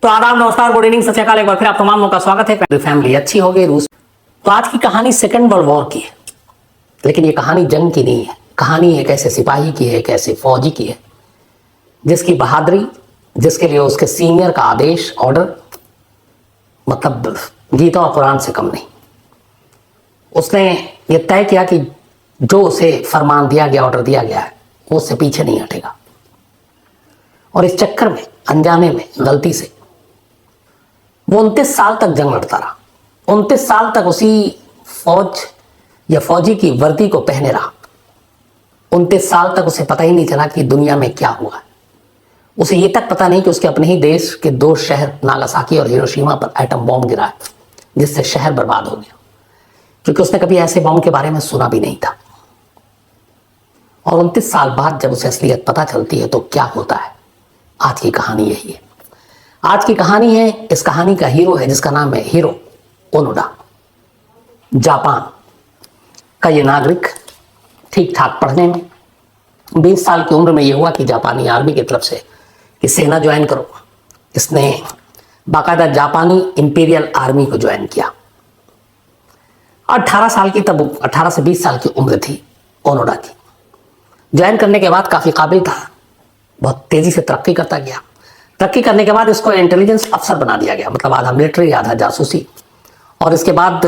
तो आदाब, नमस्कार, गुड इवनिंग, सत श्री अकाल। एक बार फिर आप तमाम लोगों का स्वागत है। फैमिली अच्छी हो गई रूस। तो आज की कहानी सेकंड वर्ल्ड वॉर की है, लेकिन ये कहानी जंग की नहीं है। कहानी एक ऐसे सिपाही की है, एक ऐसे फौजी की है जिसकी बहादुरी, जिसके लिए उसके सीनियर का आदेश, ऑर्डर, मतलब गीता और कुरान से कम नहीं। उसने ये तय किया कि जो उसे फरमान दिया गया, ऑर्डर दिया गया है, वो उससे पीछे नहीं हटेगा। और इस चक्कर में, अनजाने में, गलती से वो 29 साल तक जंग लड़ता रहा। 29 साल तक उसी फौज या फौजी की वर्दी को पहने रहा। 29 साल तक उसे पता ही नहीं चला कि दुनिया में क्या हुआ। उसे ये तक पता नहीं कि उसके अपने ही देश के दो शहर नागासाकी और हिरोशिमा पर एटम बॉम्ब गिरा है, जिससे शहर बर्बाद हो गया, क्योंकि उसने कभी ऐसे बॉम्ब के बारे में सुना भी नहीं था। और 29 साल बाद जब उसे असलियत पता चलती है तो क्या होता है, आज की कहानी यही है। आज की कहानी है, इस कहानी का हीरो है जिसका नाम है हिरो ओनोडा। जापान का ये नागरिक ठीक ठाक पढ़ने में, 20 साल की उम्र में ये हुआ कि जापानी आर्मी की तरफ से कि सेना ज्वाइन करो। इसने बाकायदा जापानी इंपीरियल आर्मी को ज्वाइन किया। 18 साल की, तब 18 से 20 साल की उम्र थी ओनोडा की। ज्वाइन करने के बाद काफ़ी काबिल था, बहुत तेज़ी से तरक्की करता गया। तरक्की करने के बाद इसको इंटेलिजेंस अफसर बना दिया गया, मतलब आधा मिलिट्री आधा जासूसी। और इसके बाद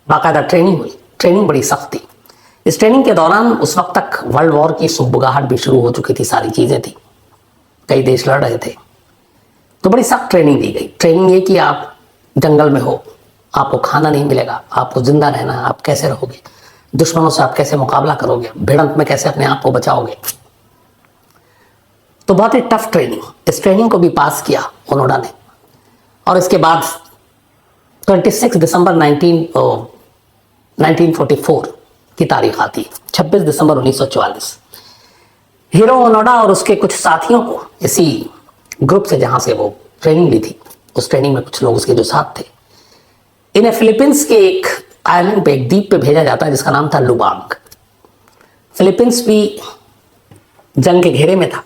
बाकायदा ट्रेनिंग हुई। ट्रेनिंग बड़ी सख्त थी। इस ट्रेनिंग के दौरान उस वक्त तक वर्ल्ड वॉर की सुगबुगाहट भी शुरू हो चुकी थी, सारी चीज़ें थी, कई देश लड़ रहे थे। तो बड़ी सख्त ट्रेनिंग दी गई। ट्रेनिंग ये कि आप जंगल में हो, आपको खाना नहीं मिलेगा, आपको जिंदा रहना है, आप कैसे रहोगे, दुश्मनों से आप कैसे मुकाबला करोगे, भिड़ंत में कैसे अपने आप को बचाओगे। तो बहुत ही टफ ट्रेनिंग। इस ट्रेनिंग को भी पास किया ओनोडा ने। और इसके बाद 26 दिसंबर 1944 की तारीख आती है, 26 दिसंबर 1944। हीरो ओनोडा और उसके कुछ साथियों को इसी ग्रुप से, जहां से वो ट्रेनिंग ली थी, उस ट्रेनिंग में कुछ लोग उसके जो साथ थे, इन्हें फिलीपींस के एक आइलैंड पे, एक द्वीप पे भेजा जाता है जिसका नाम था लुबांग। फिलीपींस भी जंग के घेरे में था।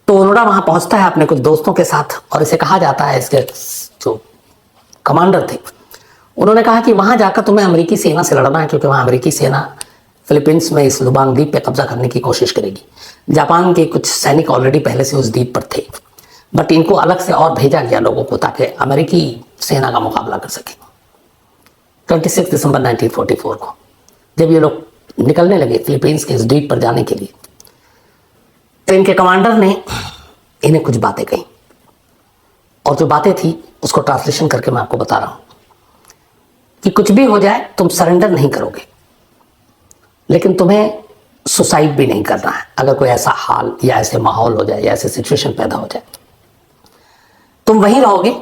तो ओनोडा वहां पहुंचता है अपने कुछ दोस्तों के साथ, और इसे कहा जाता है, इसके जो कमांडर थे उन्होंने कहा कि वहां जाकर तुम्हें अमेरिकी सेना से लड़ना है, क्योंकि वहां अमेरिकी सेना फिलीपींस में इस लुबांग द्वीप पे कब्जा करने की कोशिश करेगी। जापान के कुछ सैनिक ऑलरेडी पहले से उस द्वीप पर थे, बट इनको अलग से और भेजा गया लोगों को, ताकि अमेरिकी सेना का मुकाबला कर सके। 26 दिसंबर 1944 को जब ये लोग निकलने लगे फिलीपींस के इस द्वीप पर जाने के लिए, तो इनके कमांडर ने इन्हें कुछ बातें कही। और जो बातें थी उसको ट्रांसलेशन करके मैं आपको बता रहा हूं कि कुछ भी हो जाए तुम सरेंडर नहीं करोगे, लेकिन तुम्हें सुसाइड भी नहीं करना है। अगर कोई ऐसा हाल या ऐसे माहौल हो जाए या ऐसे सिचुएशन पैदा हो जाए, तुम वहीं रहोगे,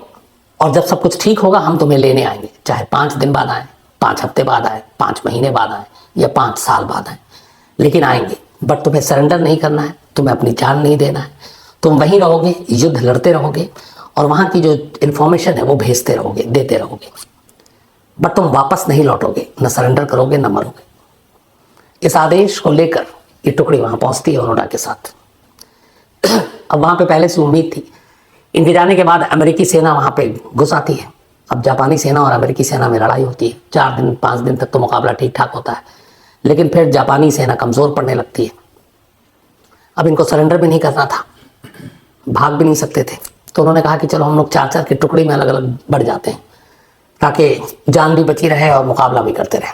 और जब सब कुछ ठीक होगा हम तुम्हें लेने आएंगे, चाहे 5 दिन बाद आए, 5 हफ्ते बाद आए, 5 महीने बाद आए, या 5 साल बाद आए, लेकिन आएंगे। बट तुम्हें सरेंडर नहीं करना है, तुम्हें अपनी जान नहीं देना है। तुम वहीं रहोगे, युद्ध लड़ते रहोगे, और वहां की जो इन्फॉर्मेशन है वो भेजते रहोगे, देते रहोगे, बट तुम वापस नहीं लौटोगे, न सरेंडर करोगे न मरोगे। इस आदेश को लेकर ये टुकड़ी वहां पहुंचती है ओनोडा के साथ। अब वहां पे पहले से उम्मीद थी, इनके जाने के बाद अमेरिकी सेना वहां पे घुस आती है। अब जापानी सेना और अमेरिकी सेना में लड़ाई होती है। 4 दिन 5 दिन तक तो मुकाबला ठीक ठाक होता है, लेकिन फिर जापानी सेना कमजोर पड़ने लगती है। अब इनको सरेंडर भी नहीं करना था, भाग भी नहीं सकते थे। तो उन्होंने कहा कि चलो हम लोग 4-4 की टुकड़ी में अलग अलग बढ़ जाते हैं, ताकि जान भी बची रहे और मुकाबला भी करते रहे।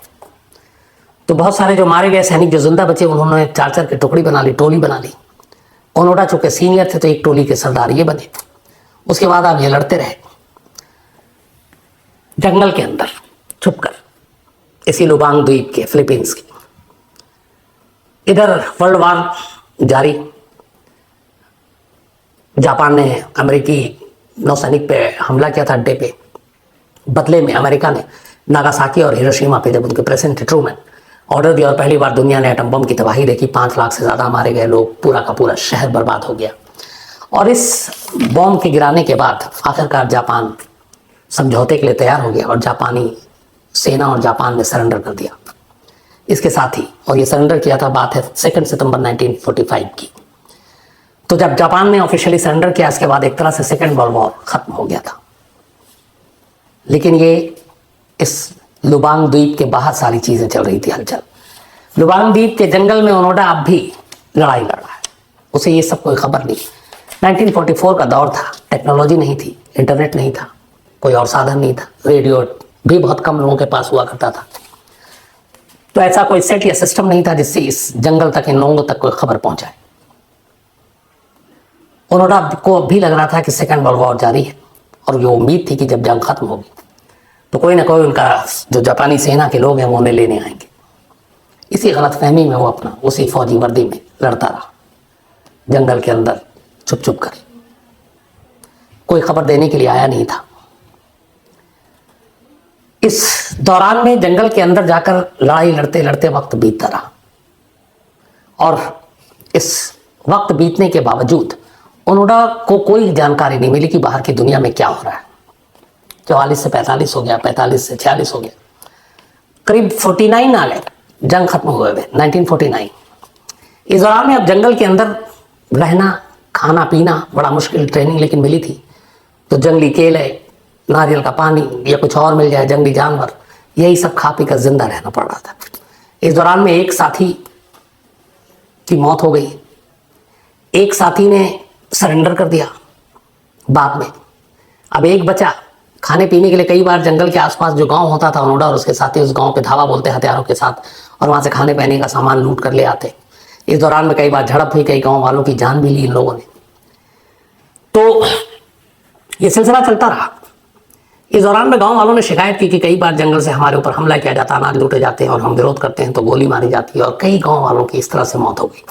तो बहुत सारे जो मारे गए सैनिक जो जिंदा बचे, उन्होंने 4-4 की टुकड़ी बना ली, टोली बना ली। ओनोडा चूंकि सीनियर थे तो एक टोली के सरदार ये बने। उसके बाद आप ये लड़ते रहे जंगल के अंदर छुपकर, इसी लुबांग द्वीप के, फिलीपींस के। इधर वर्ल्ड वॉर जारी। जापान ने अमेरिकी नौसैनिक पे हमला किया था अड्डे पे। बदले में अमेरिका ने नागासाकी और हिरोशिमा पे, जब उनके प्रेसिडेंट ट्रूमैन, ऑर्डर दिया और पहली बार दुनिया ने एटम बम की तबाही देखी। 5 लाख से ज़्यादा मारे गए लोग, पूरा का पूरा शहर बर्बाद हो गया। और इस बॉम्ब के गिराने के बाद आखिरकार जापान समझौते के लिए तैयार हो गया, और जापानी सेना और जापान ने सरेंडर कर दिया इसके साथ ही। और ये सरेंडर किया था, बात है 2 सितंबर 1945 की। तो जब जापान ने ऑफिशियली सरेंडर किया, इसके बाद एक तरह से सेकेंड वर्ल्ड वॉर खत्म हो गया था। लेकिन ये इस लुबांग द्वीप के बाहर सारी चीजें चल रही थी हलचल। लुबांग द्वीप के जंगल में ओनोडा अब भी लड़ाई लड़ रहा है, उसे ये सब कोई खबर नहीं। 1944 का दौर था, टेक्नोलॉजी नहीं थी, इंटरनेट नहीं था, कोई और साधन नहीं था, रेडियो भी बहुत कम लोगों के पास हुआ करता था। तो ऐसा कोई सेट या सिस्टम नहीं था जिससे इस जंगल तक, इन लोगों तक कोई खबर पहुंचाए। ओनोडा को भी लग रहा था कि सेकेंड वर्ल्ड वॉर जारी है, और ये उम्मीद थी कि जब जंग खत्म होगी तो कोई ना कोई उनका जो जापानी सेना के लोग हैं वो उन्हें लेने आएंगे। इसी गलतफहमी में वो अपना उसी फौजी वर्दी में लड़ता रहा, जंगल के अंदर छुप छुप कर। कोई खबर देने के लिए आया नहीं था। इस दौरान में जंगल के अंदर जाकर लड़ाई लड़ते लड़ते वक्त बीतता रहा, और इस वक्त बीतने के बावजूद ओनोडा को कोई जानकारी नहीं मिली कि बाहर की दुनिया में क्या हो रहा है। 44 से 45 हो गया, 45 से 46 हो गया, करीब 49 आ गए, जंग खत्म हुए हुए 1949। इस दौरान में अब जंगल के अंदर रहना, खाना पीना बड़ा मुश्किल, ट्रेनिंग लेकिन मिली थी। तो जंगली केले, नारियल का पानी या कुछ और मिल जाए, जंगली जानवर, यही सब खा पी कर जिंदा रहना पड़ रहा था। इस दौरान में एक साथी की मौत हो गई, एक साथी ने सरेंडर कर दिया बाद में। अब एक बचा खाने पीने के लिए। कई बार जंगल के आसपास जो गांव होता था, ओनोडा और उसके साथी उस गांव पे धावा बोलते हथियारों के साथ, और वहां से खाने पीने का सामान लूट कर ले आते। इस दौरान में कई बार झड़प हुई, कई गांव वालों की जान भी ली इन लोगों ने। तो ये सिलसिला चलता रहा। इस दौरान में गांव वालों ने शिकायत की कि कई बार जंगल से हमारे ऊपर हमला किया जाता, अनाज लूटे जाते हैं, और हम विरोध करते हैं तो गोली मारी जाती है, और कई गांव वालों की इस तरह से मौत हो गई।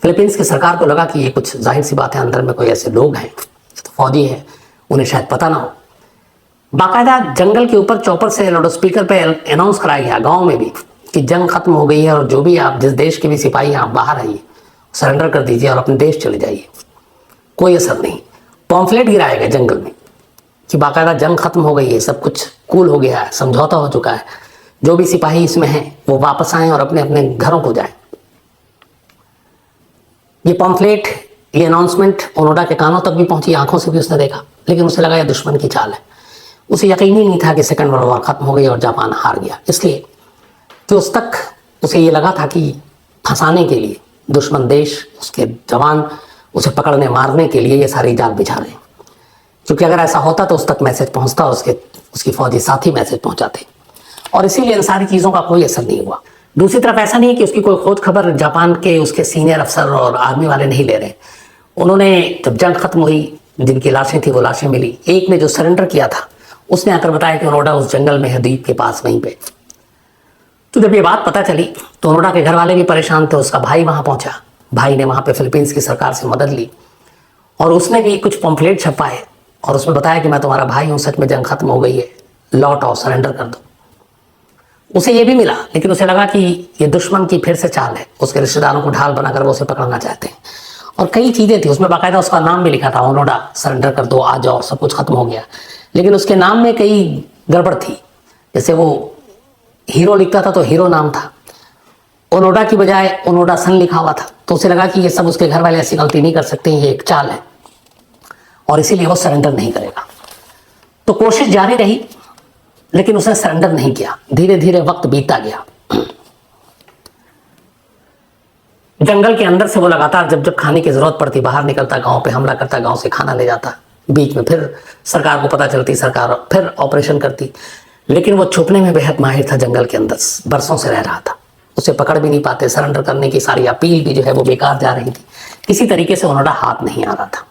फिलीपींस की सरकार को लगा कि ये कुछ जाहिर सी बात है, अंदर में कोई ऐसे लोग हैं, तो फौजी है, उन्हें शायद पता ना हो। बाकायदा जंगल के ऊपर चौपर से लाउड स्पीकर पे अनाउंस कराया गया गांव में भी कि जंग खत्म हो गई है, और जो भी आप, जिस देश के भी सिपाही हैं, आप बाहर आइए, सरेंडर कर दीजिए और अपने देश चले जाइए। कोई असर नहीं। पॉम्फलेट गिराए गए जंगल में कि बाकायदा जंग खत्म हो गई है, सब कुछ कूल हो गया है, समझौता हो चुका है, जो भी सिपाही इसमें हैं वो वापस आएं और अपने अपने घरों को जाएं। ये पॉम्फलेट, ये अनाउंसमेंट ओनोडा के कानों तक भी पहुंची, आंखों से भी उसने देखा, लेकिन उसे लगा ये दुश्मन की चाल है। उसे यकीन ही नहीं था कि सेकंड वर्ल्ड वॉर खत्म हो गई और जापान हार गया, इसलिए कि उस तक उसे ये लगा था कि फंसाने के लिए दुश्मन देश, उसके जवान उसे पकड़ने मारने के लिए ये सारी जाल बिछा रहे हैं। क्योंकि अगर ऐसा होता तो उस तक मैसेज पहुंचता, उसकी फौजी साथी मैसेज पहुंचाते, और इसीलिए इन सारी चीज़ों का कोई असर नहीं हुआ। दूसरी तरफ ऐसा नहीं है कि उसकी कोई खोज खबर जापान के उसके सीनियर अफसर और आर्मी वाले नहीं ले रहे। उन्होंने जब जंग खत्म हुई, जिनकी लाशें थी वो लाशें मिली। एक ने जो सरेंडर किया था उसने आकर बताया कि ओनोडा उस जंगल में है, द्वीप के पास वहीं पे। तो जब ये बात पता चली तो ओनोडा के घर वाले भी परेशान थे। उसका भाई वहां पहुंचा, भाई ने वहां पे फिलीपींस की सरकार से मदद ली, और उसने भी कुछ पम्फलेट छपाए और उसमें बताया कि मैं तुम्हारा भाई हूं, सच में जंग खत्म हो गई है, लौट आओ, सरेंडर कर दो। उसे ये भी मिला, लेकिन उसे लगा कि ये दुश्मन की फिर से चाल है, उसके रिश्तेदारों को ढाल बनाकर वो उसे पकड़ना चाहते हैं। और कई चीजें थी उसमें, बाकायदा उसका नाम भी लिखा था, ओनोडा, सरेंडर कर दो, आ जाओ, सब कुछ खत्म हो गया। लेकिन उसके नाम में कई गड़बड़ थी। जैसे वो हीरो लिखता था तो हीरो नाम था, ओनोडा की बजाय ओनोडा सन लिखा हुआ था। तो उसे लगा कि ये सब उसके घर वाले ऐसी गलती नहीं कर सकते, ये एक चाल है, और इसीलिए वो सरेंडर नहीं करेगा। तो कोशिश जारी रही, लेकिन उसने सरेंडर नहीं किया। धीरे धीरे वक्त बीतता गया। जंगल के अंदर से वो लगातार जब जब खाने की जरूरत पड़ती बाहर निकलता, गांव पे हमला करता, गांव से खाना ले जाता। बीच में फिर सरकार को पता चलती, सरकार फिर ऑपरेशन करती। लेकिन वो छुपने में बेहद माहिर था, जंगल के अंदर बरसों से रह रहा था, उसे पकड़ भी नहीं पाते। सरेंडर करने की सारी अपील भी जो है वो बेकार जा रही थी, किसी तरीके से ओनोडा हाथ नहीं आ रहा था।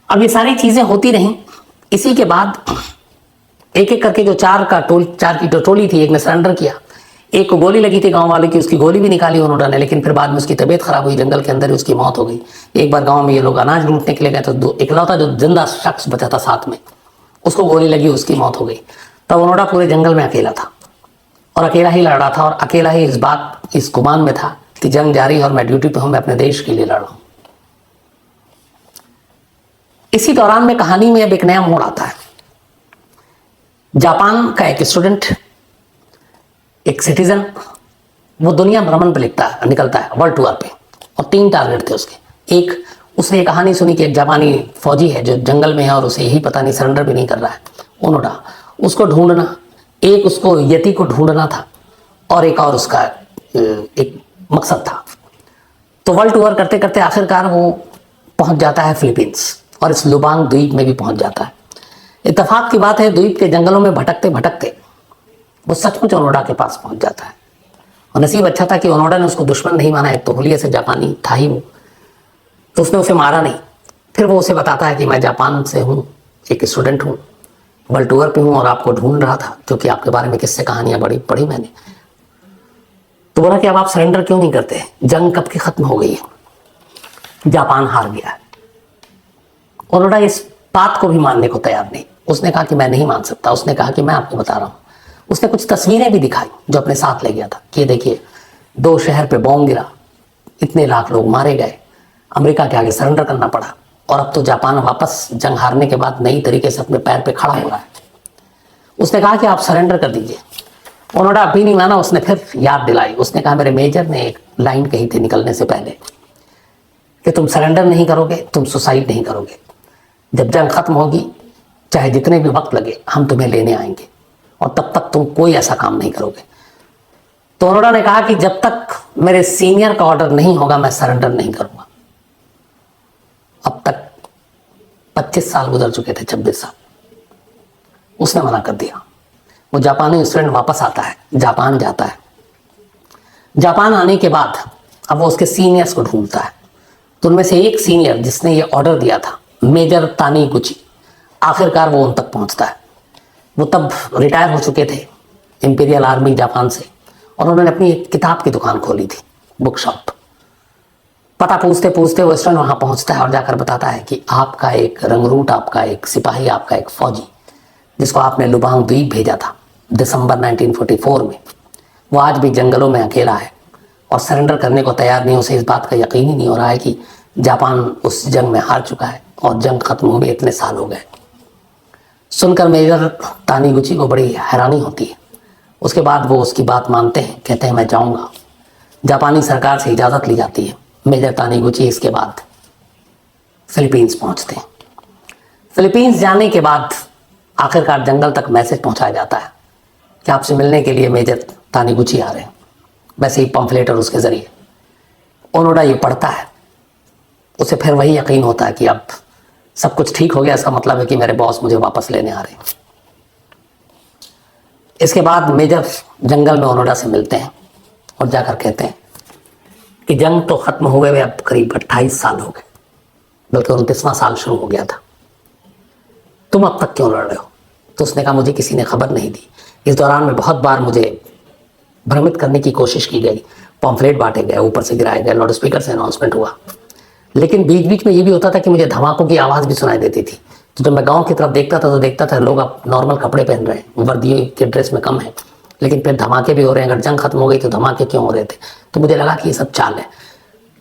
अब ये सारी चीजें होती रहीं। इसी के बाद एक एक करके जो चार की टोली थी, एक ने सरेंडर किया, एक को गोली लगी थी गांव वाले की, उसकी गोली भी निकाली ओनोडा ने, लेकिन फिर बाद में उसकी तबीयत खराब हुई, जंगल के अंदर ही उसकी मौत हो गई। एक बार गांव में ये लोग अनाज लूटने के लिए गए तो इकलौता जो जिंदा शख्स बचा था साथ में, उसको गोली लगी, उसकी मौत हो गई। तब ओनोडा पूरे जंगल में अकेला था, और अकेला ही लड़ रहा था, और अकेला ही इस गुमान में था कि जंग जारी है और मैं ड्यूटी पे हूं, मैं अपने देश के लिए लड़ रहा हूं। इसी दौरान में कहानी में अब एक नया मोड़ आता है। जापान का एक स्टूडेंट, एक सिटीजन, वो दुनिया भ्रमण पे निकलता है, वर्ल्ड टूर पे, और 3 टारगेट थे उसके। एक उसने ये कहानी सुनी कि एक जापानी फौजी है जो जंगल में है और उसे यही पता नहीं, सरेंडर भी नहीं कर रहा है, ओनोडा। उसको ढूंढना, एक उसको यति को ढूंढना था और एक और उसका एक मकसद था। तो वर्ल्ड टूर करते करते आखिरकार वो पहुंच जाता है फिलीपींस और इस लुबांग द्वीप में भी पहुंच जाता है। इत्तेफाक की बात है, द्वीप के जंगलों में भटकते भटकते वो सचमुच ओनोडा के पास पहुंच जाता है। और नसीब अच्छा था कि ओनोडा ने उसको दुश्मन नहीं माना, एक तो होलिये से जापानी था ही वो, तो उसने उसे मारा नहीं। फिर वो उसे बताता है कि मैं जापान से हूँ, एक स्टूडेंट हूँ, वर्ल्ड टूर पे हूँ और आपको ढूंढ रहा था क्योंकि आपके बारे में किससे कहानियां पढ़ी मैंने। तो बोला कि अब आप सरेंडर क्यों नहीं करते, जंग कब की खत्म हो गई है, जापान हार गया है। ओनोडा इस बात को भी मानने को तैयार नहीं। उसने कहा कि मैं नहीं मान सकता। उसने कहा कि मैं आपको बता रहा हूँ। उसने कुछ तस्वीरें भी दिखाई जो अपने साथ ले गया था कि देखिए 2 शहर पे बॉम्ब गिरा, इतने लाख लोग मारे गए, अमेरिका के आगे सरेंडर करना पड़ा और अब तो जापान वापस जंग हारने के बाद नई तरीके से अपने पैर पे खड़ा हो रहा है। उसने कहा कि आप सरेंडर कर दीजिए। ओनोडा अभी नहीं माना। उसने फिर याद दिलाई। उसने कहा मेरे मेजर ने एक लाइन कही थी निकलने से पहले कि तुम सरेंडर नहीं करोगे, तुम सुसाइड नहीं करोगे। जब जंग खत्म होगी, चाहे जितने भी वक्त लगे, हम तुम्हें लेने आएंगे और तब तक तुम कोई ऐसा काम नहीं करोगे। तो ओनोडा ने कहा कि जब तक मेरे सीनियर का ऑर्डर नहीं होगा मैं सरेंडर नहीं करूंगा। अब तक 25 साल गुजर चुके थे, 26 साल। उसने मना कर दिया। वो जापानी स्टूडेंट वापस आता है, जापान जाता है। जापान आने के बाद अब वो उसके सीनियर्स को ढूंढता है। तो उनमें से एक सीनियर जिसने ये ऑर्डर दिया था, मेजर तानीगुची, आखिरकार वो उन तक पहुंचता है। वो तब रिटायर हो चुके थे इंपीरियल आर्मी जापान से और उन्होंने अपनी एक किताब की दुकान खोली थी, बुक शॉप। पता पूछते पूछते वो स्टूडेंट वहां पहुंचता है और जाकर बताता है कि आपका एक रंगरूट, आपका एक सिपाही, आपका एक फौजी जिसको आपने लुबांग द्वीप भेजा था दिसंबर 1944 में, वो आज भी जंगलों में अकेला है और सरेंडर करने को तैयार नहीं। उसे इस बात का यकीन ही नहीं हो रहा है कि जापान उस जंग में हार चुका है और जंग खत्म हुए इतने साल हो गए। सुनकर मेजर तानीगुची को बड़ी हैरानी होती है। उसके बाद वो उसकी बात मानते हैं, कहते हैं मैं जाऊंगा। जापानी सरकार से इजाज़त ली जाती है। मेजर तानीगुची इसके बाद फिलीपींस पहुंचते हैं। फिलीपींस जाने के बाद आखिरकार जंगल तक मैसेज पहुंचाया जाता है कि आपसे मिलने के लिए मेजर तानीगुची आ रहे हैं, वैसे ही पंफलेट और उसके जरिए। ओनोडा ये पढ़ता है। उसे फिर वही यकीन होता है कि अब सब कुछ ठीक हो गया, इसका मतलब है कि मेरे बॉस मुझे वापस लेने आ रहे हैं। इसके बाद मेजर जंगल में ओनोडा से मिलते हैं और जाकर कहते हैं कि जंग तो खत्म हो गए, अब करीब 28 साल हो गए, बल्कि 29वां साल शुरू हो गया था, तुम अब तक क्यों लड़ रहे हो? तो उसने कहा मुझे किसी ने खबर नहीं दी। इस दौरान में बहुत बार मुझे भ्रमित करने की कोशिश की गई, पॉम्फलेट बांटे गए, ऊपर से गिराए गए, लाउड स्पीकर से अनाउंसमेंट हुआ, लेकिन बीच बीच में ये भी होता था कि मुझे धमाकों की आवाज़ भी सुनाई देती थी। तो जब मैं गांव की तरफ देखता था तो देखता था लोग अब नॉर्मल कपड़े पहन रहे हैं, वर्दी के ड्रेस में कम है, लेकिन फिर धमाके भी हो रहे हैं। अगर जंग खत्म हो गई तो धमाके क्यों हो रहे थे? तो मुझे लगा कि ये सब चाल है।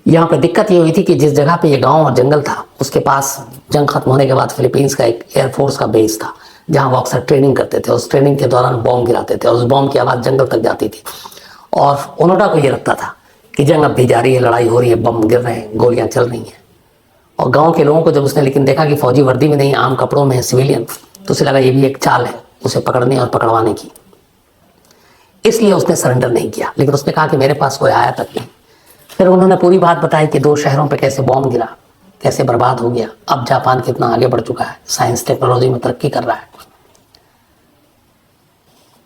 यहाँ पे दिक्कत ये हुई थी कि जिस जगह पे ये गांव और जंगल था, उसके पास जंग खत्म होने के बाद फिलीपींस का एक एयरफोर्स का बेस था जहाँ वो अक्सर ट्रेनिंग करते थे। उस ट्रेनिंग के दौरान बॉम्ब गिराते थे और उस बॉम्ब की आवाज़ जंगल तक जाती थी। और ओनोडा को ये लगता था कि जंग अब भी जारी है, लड़ाई हो रही है, बम गिर रहे हैं, गोलियां चल रही हैं। और गांव के लोगों को जब उसने लेकिन देखा कि फौजी वर्दी में नहीं, आम कपड़ों में है, सिविलियन, तो उसे लगा ये भी एक चाल है उसे पकड़ने और पकड़वाने की। इसलिए उसने सरेंडर नहीं किया, लेकिन उसने कहा कि मेरे पास कोई आया तक नहीं। फिर उन्होंने पूरी बात बताई कि 2 शहरों पे कैसे बॉम्ब गिरा, कैसे बर्बाद हो गया, अब जापान कितना आगे बढ़ चुका है, साइंस टेक्नोलॉजी में तरक्की कर रहा है।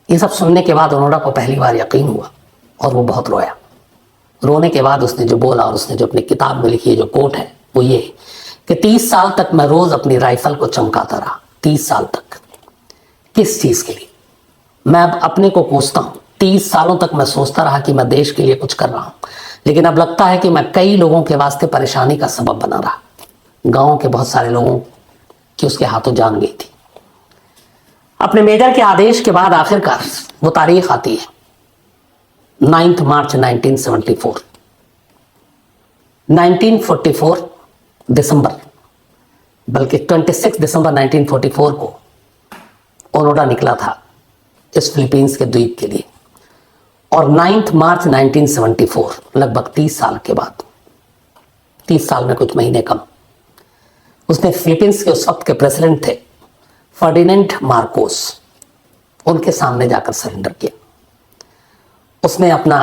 ये सब सुनने के बाद ओनोडा को पहली बार यकीन हुआ और वो बहुत रोया। रोने के बाद उसने जो बोला और उसने जो अपनी किताब में लिखी है जो कोट है वो ये कि 30 साल तक मैं रोज अपनी राइफल को चमकाता रहा। 30 साल तक किस चीज के लिए? मैं अब अपने को कोसता हूं। 30 सालों तक मैं सोचता रहा कि मैं देश के लिए कुछ कर रहा हूं, लेकिन अब लगता है कि मैं कई लोगों के वास्ते परेशानी का सबब बना रहा। गांव के बहुत सारे लोगों की उसके हाथों जान गई थी। अपने मेजर के आदेश के बाद आखिरकार वो तारीख आती है 9 मार्च 1974। 1944 दिसंबर, बल्कि 26 दिसंबर 1944 को ओनोडा निकला था इस फिलीपींस के द्वीप के लिए। और 9 मार्च 1974, लगभग 30 साल के बाद, 30 साल में कुछ महीने कम। उसने फिलीपींस के उस वक्त के प्रेसिडेंट थे फर्डिनेंड मार्कोस, उनके सामने जाकर सरेंडर किया। उसने अपना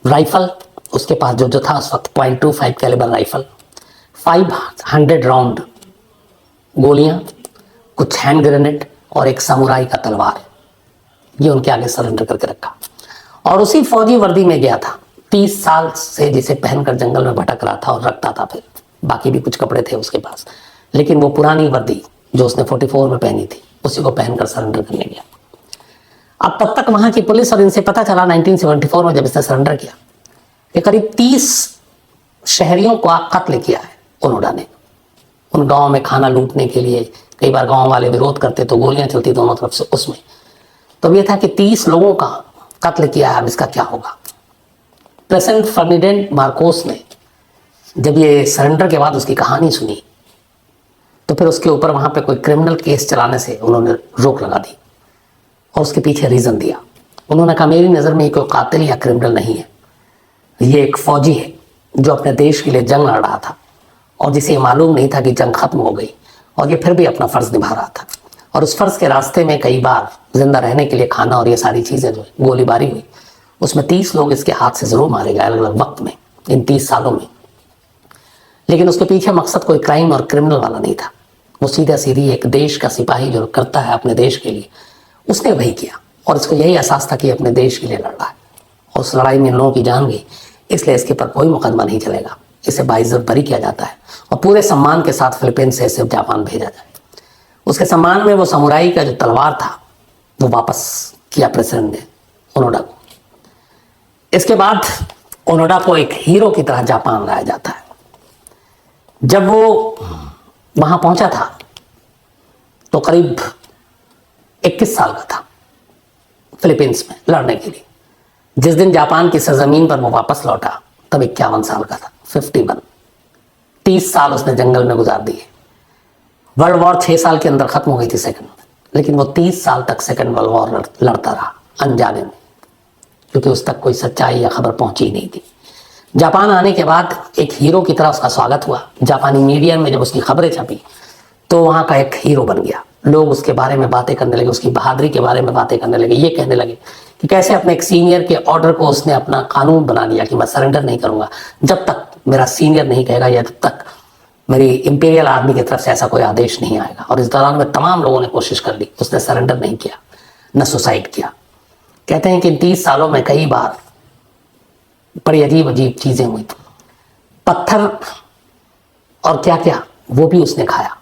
राइफल, उसके पास जो था उस वक्त .25 कैलिबर राइफल, 500 राउंड गोलियां, कुछ हैंड ग्रेनेड और एक समुराई का तलवार, ये उनके आगे सरेंडर करके रखा। और उसी फौजी वर्दी में गया था 30 साल से, जिसे पहनकर जंगल में भटक रहा था और रखता था। फिर बाकी भी कुछ कपड़े थे उसके पास, लेकिन वो पुरानी वर्दी जो उसने 44 में पहनी थी उसी को पहनकर सरेंडर करने गया। अब तब तक वहां की पुलिस और इनसे पता चला 1974 में जब इसने सरेंडर किया कि करीब 30 शहरियों को कत्ल किया है ओनोडा ने। उन गांव में खाना लूटने के लिए कई बार गांव वाले विरोध करते तो गोलियां चलती दोनों तरफ से उसमें। तो ये था कि 30 लोगों का कत्ल किया है, अब इसका क्या होगा। प्रेसिडेंट फर्डिनेंड मार्कोस ने जब ये सरेंडर के बाद उसकी कहानी सुनी तो फिर उसके ऊपर वहां पे कोई क्रिमिनल केस चलाने से उन्होंने रोक लगा दी और उसके पीछे रीजन दिया। उन्होंने कहा मेरी नज़र में कोई कातिल या क्रिमिनल नहीं है, ये एक फौजी है जो अपने देश के लिए जंग लड़ रहा था और जिसे मालूम नहीं था कि जंग खत्म हो गई, और ये फिर भी अपना फ़र्ज़ निभा रहा था। और उस फ़र्ज़ के रास्ते में कई बार जिंदा रहने के लिए खाना और ये सारी चीज़ें जो गोलीबारी हुई, उसमें 30 लोग इसके हाथ से ज़रूर मारे गए अलग अलग वक्त में इन 30 सालों में। लेकिन उसके पीछे मकसद कोई क्राइम और क्रिमिनल वाला नहीं था, वो सीधा सीधी एक देश का सिपाही जो करता है अपने देश के लिए, उसने वही किया। और इसको यही एहसास था कि अपने देश के लिए लड़ रहा है और उस लड़ाई में लोगों की जान गई, इसलिए इसके पर कोई मुकदमा नहीं चलेगा, इसे बाइज्जत बरी किया जाता है और पूरे सम्मान के साथ फिलीपींस से इसे जापान भेजा जाए। उसके सम्मान में वो समुराई का जो तलवार था वो वापस किया प्रेसिडेंट ने ओनोडा को। इसके बाद ओनोडा को एक हीरो की तरह जापान लाया जाता है। जब वो वहां पहुंचा था तो करीब 21 साल का था फिलीपींस में लड़ने के लिए। जिस दिन जापान की सरजमीन पर वो वापस लौटा तब 51 साल का था, 51। 30 साल उसने जंगल में गुजार दिए। वर्ल्ड वॉर 6 साल के अंदर खत्म हो गई थी सेकंड, लेकिन वो 30 साल तक सेकंड वर्ल्ड वॉर लड़ता रहा अनजाने में, क्योंकि उस तक कोई सच्चाई या खबर पहुंची ही नहीं थी। जापान आने के बाद एक हीरो की तरह उसका स्वागत हुआ। जापानी मीडिया में जब उसकी खबरें छपी तो वहाँ का एक हीरो बन गया। लोग उसके बारे में बातें करने लगे, उसकी बहादुरी के बारे में बातें करने लगे। ये कहने लगे कि कैसे अपने एक सीनियर के ऑर्डर को उसने अपना कानून बना लिया कि मैं सरेंडर नहीं करूँगा जब तक मेरा सीनियर नहीं कहेगा या जब तक मेरी इंपीरियल आर्मी की तरफ से ऐसा कोई आदेश नहीं आएगा। और इस दौरान में तमाम लोगों ने कोशिश कर ली, उसने सरेंडर नहीं किया, न सुसाइड किया। कहते हैं कि इन 30 सालों में कई बार बड़ी अजीब अजीब चीज़ें हुई, पत्थर और क्या क्या वो भी उसने खाया।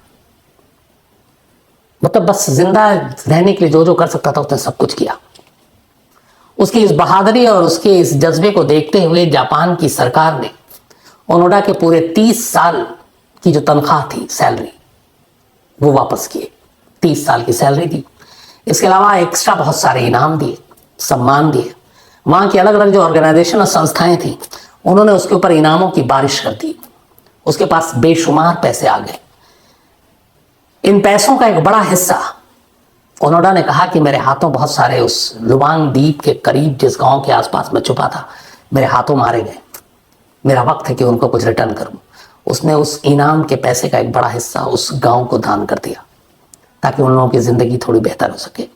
मतलब बस जिंदा रहने के लिए जो जो कर सकता था उसने सब कुछ किया। उसकी इस बहादुरी और उसके इस जज्बे को देखते हुए जापान की सरकार ने ओनोडा के पूरे 30 साल की जो तनख्वाह थी, सैलरी, वो वापस किए। 30 साल की सैलरी दी, इसके अलावा एक्स्ट्रा बहुत सारे इनाम दिए, सम्मान दिए। वहाँ की अलग अलग जो ऑर्गेनाइजेशन और संस्थाएं थी उन्होंने उसके ऊपर इनामों की बारिश कर दी। उसके पास बेशुमार पैसे आ गए। इन पैसों का एक बड़ा हिस्सा ओनोडा ने कहा कि मेरे हाथों बहुत सारे उस लुबांग द्वीप के करीब जिस गांव के आसपास में छुपा था, मेरे हाथों मारे गए। मेरा वक्त है कि उनको कुछ रिटर्न करूं। उसने उस इनाम के पैसे का एक बड़ा हिस्सा उस गांव को दान कर दिया ताकि उन लोगों की ज़िंदगी थोड़ी बेहतर हो सके।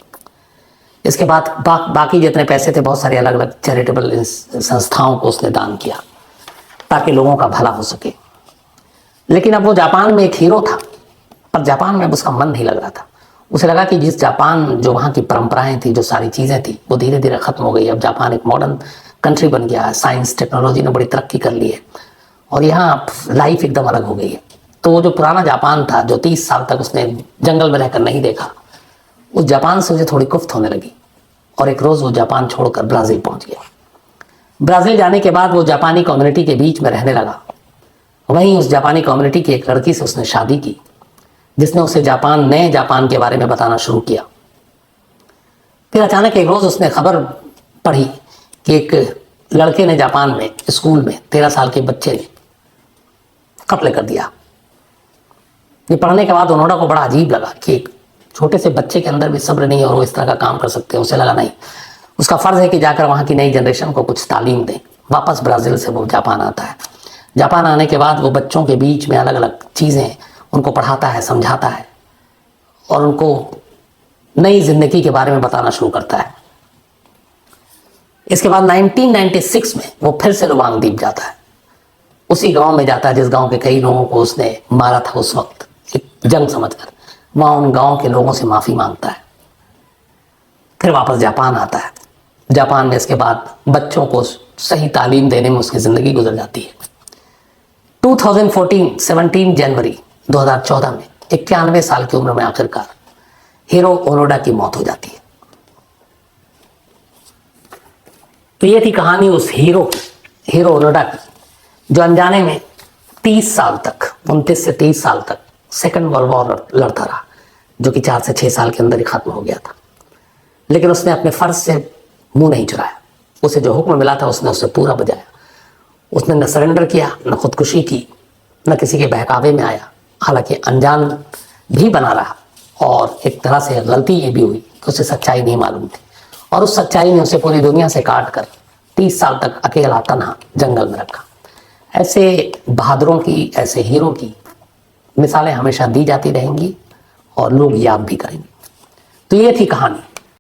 इसके बाद बाकी जितने पैसे थे बहुत सारे अलग अलग चैरिटेबल संस्थाओं को उसने दान किया ताकि लोगों का भला हो सके। लेकिन अब वो जापान में एक हीरो था, पर जापान में अब उसका मन नहीं लग रहा था। उसे लगा कि जिस जापान जो वहाँ की परंपराएं थी, जो सारी चीज़ें थी, वो धीरे धीरे ख़त्म हो गई। अब जापान एक मॉडर्न कंट्री बन गया है, साइंस टेक्नोलॉजी ने बड़ी तरक्की कर ली है और यहाँ लाइफ एकदम अलग हो गई है। तो वो जो पुराना जापान था, जो 30 साल तक उसने जंगल में रहकर नहीं देखा, उस जापान से उसे थोड़ी कुफ्त होने लगी। और एक रोज़ वो जापान छोड़कर ब्राज़ील पहुँच गया। ब्राज़ील जाने के बाद वो जापानी कम्युनिटी के बीच में रहने लगा। वहीं उस जापानी कम्युनिटी की एक लड़की से उसने शादी की जिसने उसे नए जापान के बारे में बताना शुरू किया। फिर अचानक एक रोज़ उसने खबर पढ़ी कि एक लड़के ने जापान में स्कूल में 13 साल के बच्चे ने कत्ल कर दिया। ये पढ़ने के बाद ओनोडा को बड़ा अजीब लगा कि एक छोटे से बच्चे के अंदर भी सब्र नहीं और वो इस तरह का काम कर सकते हैं। उसे लगा नहीं, उसका फ़र्ज़ है कि जाकर वहाँ की नई जनरेशन को कुछ तालीम दें। वापस ब्राज़ील से वो जापान आता है। जापान आने के बाद वो बच्चों के बीच में अलग अलग चीज़ें उनको पढ़ाता है, समझाता है और उनको नई जिंदगी के बारे में बताना शुरू करता है। इसके बाद 1996 में वो फिर से लुवांग द्वीप जाता है, उसी गांव में जाता है जिस गांव के कई लोगों को उसने मारा था उस वक्त एक जंग समझकर। वहाँ उन गांव के लोगों से माफ़ी मांगता है, फिर वापस जापान आता है। जापान में इसके बाद बच्चों को सही तालीम देने में उसकी ज़िंदगी गुजर जाती है। 2014 17 जनवरी 2014 में 91 साल की उम्र में आखिरकार हीरो ओनोडा की मौत हो जाती है। तो ये थी कहानी उस हीरो ओनोडा की, जो अनजाने में 30 साल तक, 29 से 30 साल तक सेकंड वर्ल्ड वॉर लड़ता रहा, जो कि 4 से 6 साल के अंदर ही खत्म हो गया था। लेकिन उसने अपने फर्ज से मुंह नहीं चुराया। उसे जो हुक्म मिला था उसने उसे पूरा बजाया। उसने न सरेंडर किया, न खुदकुशी की, न किसी के बहकावे में आया। हालांकि अनजान भी बना रहा और एक तरह से गलती ये भी हुई कि उसे सच्चाई नहीं मालूम थी और उस सच्चाई ने उसे पूरी दुनिया से काट कर 30 साल तक अकेला तन्हा जंगल में रखा। ऐसे बहादुरों की, ऐसे हीरो की मिसालें हमेशा दी जाती रहेंगी और लोग याद भी करेंगे। तो ये थी कहानी